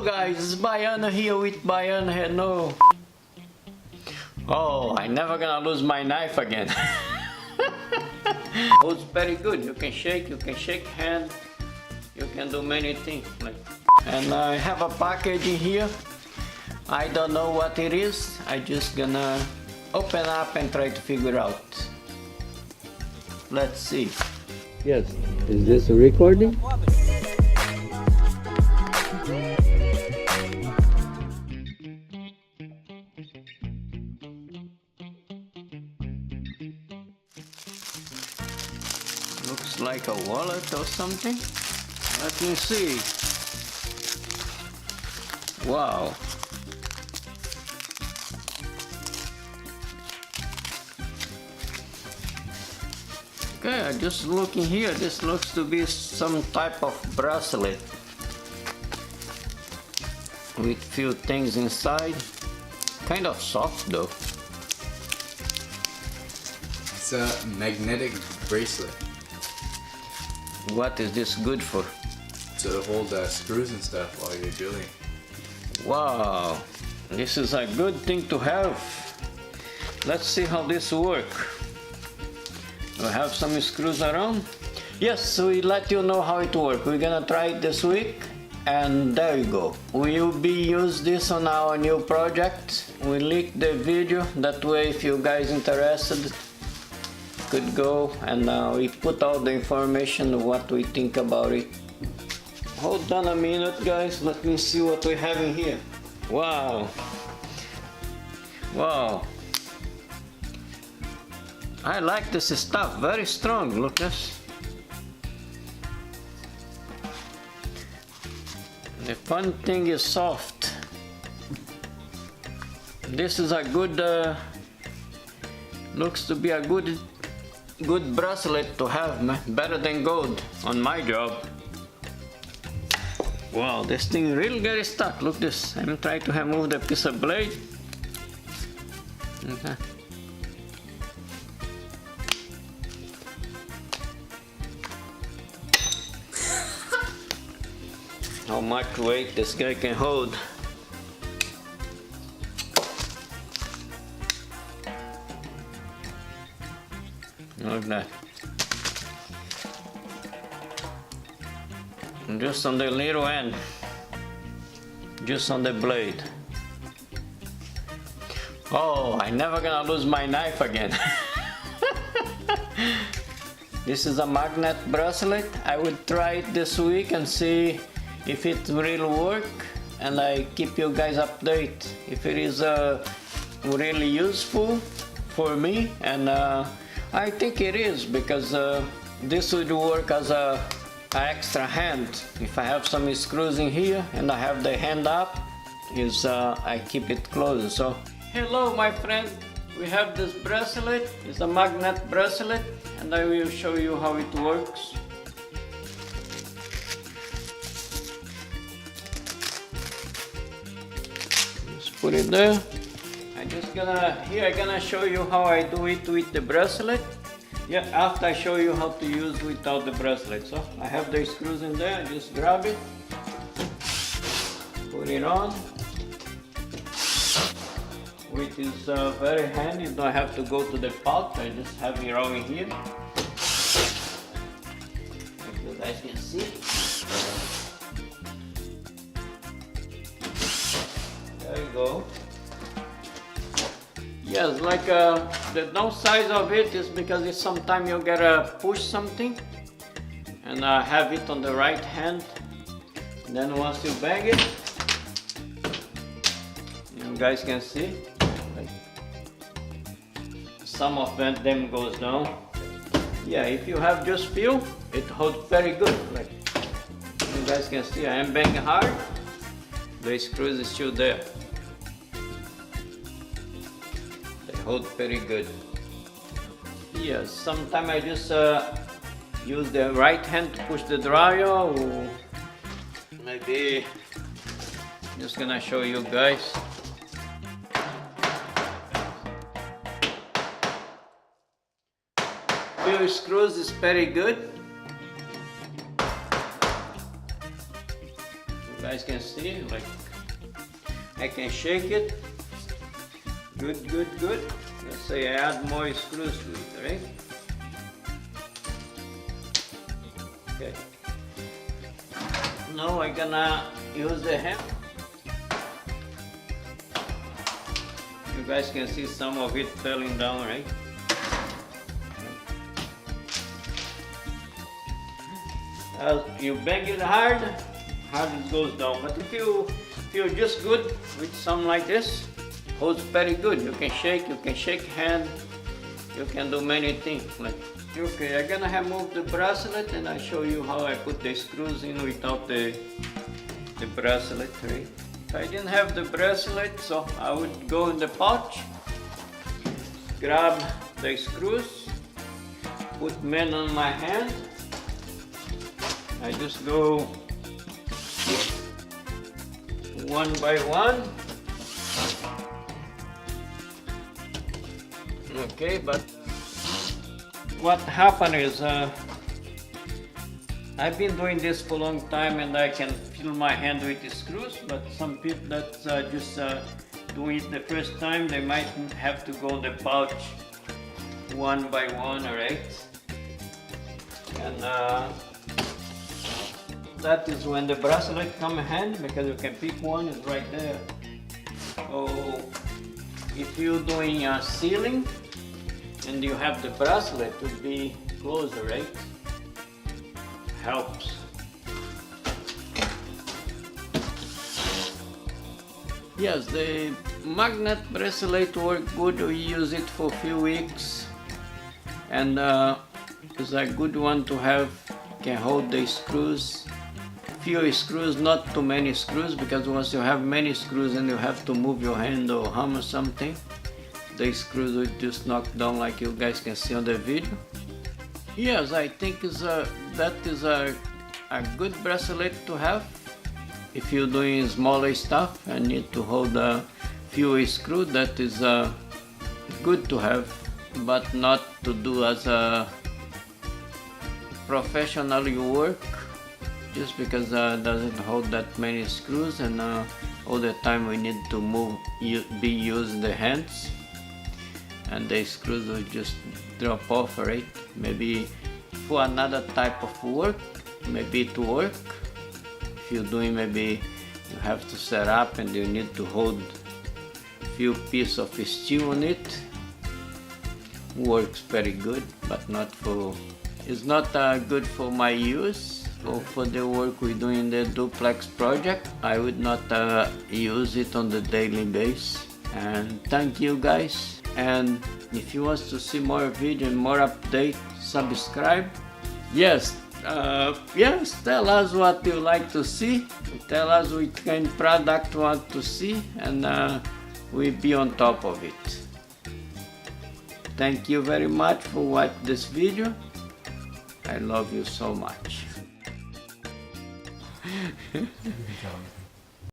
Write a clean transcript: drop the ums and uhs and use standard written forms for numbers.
Hello guys, it's Bahiano here with Bahiano Reno. Oh, I never gonna lose my knife again. Holds very good. You can shake hand, you can do many things. And I have a package in here. I don't know what it is. I just gonna open up and try to figure out. Let's see. Yes. Is this a recording? Looks like a wallet or something. Let me see. Wow. Okay, I'm just looking here. This looks to be some type of bracelet with few things inside. Kind of soft though. It's a magnetic bracelet What is this good for? to hold screws and stuff while you're drilling. Wow, this is a good thing to have. Let's see how this works. We have some screws around. Yes, we let you know how it works. We're gonna try it this week, and there you go. We will be use this on our new project. We link the video, that way if you guys interested could go, and we put all the information of what we think about it. Hold on a minute guys, let me see what we have in here. Wow. Wow. I like this stuff, very strong, look this. The fun thing is soft. This is a good, looks to be a good bracelet to have, man. Better than gold on my job. Wow, this thing really get stuck, look this. I'm trying to remove the piece of blade. Okay. How much weight this guy can hold. Look at that. Just on the little end. Just on the blade. Oh, I never gonna lose my knife again. This is a magnet bracelet. I will try it this week and see if it really work, and I keep you guys updated if it is really useful for me, and I think it is, because this would work as a extra hand. If I have some screws in here and I have the hand up, is I keep it closed. So hello my friend, we have this bracelet. It's a magnet bracelet, and I will show you how it works. Put it there. I'm gonna show you how I do it with the bracelet. Yeah, after I show you how to use without the bracelet. So I have the screws in there, I just grab it, put it on. Which is very handy, you don't have to go to the pouch, I just have it all in here. As you guys can see. There you go. Yes, like the downside of it is because it's sometimes you gotta push something and have it on the right hand. And then once you bang it, you guys can see, like, some of them goes down. Yeah, if you have just feel, it holds very good. Like you guys can see, I am banging hard. The screws is still there. They hold very good. Yes, sometimes I just use the right hand to push the dryer, or maybe just gonna show you guys. Few screws is very good. You guys can see, like I can shake it. Good, good, good. Let's say I add more screws to it, right? Okay. Now I'm gonna use the hammer. You guys can see some of it falling down, right? You bang it hard it goes down. But if you're just good with something like this, holds very good. You can shake hand, you can do many things. Like, okay, I'm gonna have moved the bracelet and I'll show you how I put the screws in without the bracelet, right? If I didn't have the bracelet, so I would go in the pouch, grab the screws, put men on my hand. I just go one by one. Okay, but what happened is I've been doing this for a long time and I can feel my hand with the screws, but some people that's just doing it the first time, they might have to go in the pouch one by one, alright? And that is when the bracelet come in hand, because you can pick one, it's right there. So if you're doing sealing and you have the bracelet, it would be closer, right? Helps. Yes, the magnet bracelet work good. We use it for a few weeks, and it's a good one to have. Can hold the screws. Few screws, not too many screws, because once you have many screws and you have to move your hand or hammer something, the screws will just knock down, like you guys can see on the video. Yes, I think that is a good bracelet to have if you're doing smaller stuff and need to hold a few screws. That is good to have, but not to do as a professionally work, just because doesn't hold that many screws, and all the time we need to be using the hands, and the screws will just drop off, right? Maybe for another type of work, maybe to work. If you're doing, maybe you have to set up and you need to hold a few pieces of steel on it. Works very good, but not for. It's not good for my use. For the work we're doing in the duplex project, I would not use it on the daily basis. And thank you guys. And if you want to see more video and more update, subscribe. Yes, tell us what you like to see. Tell us what kind of product you want to see, and we'll be on top of it. Thank you very much for watching this video. I love you so much.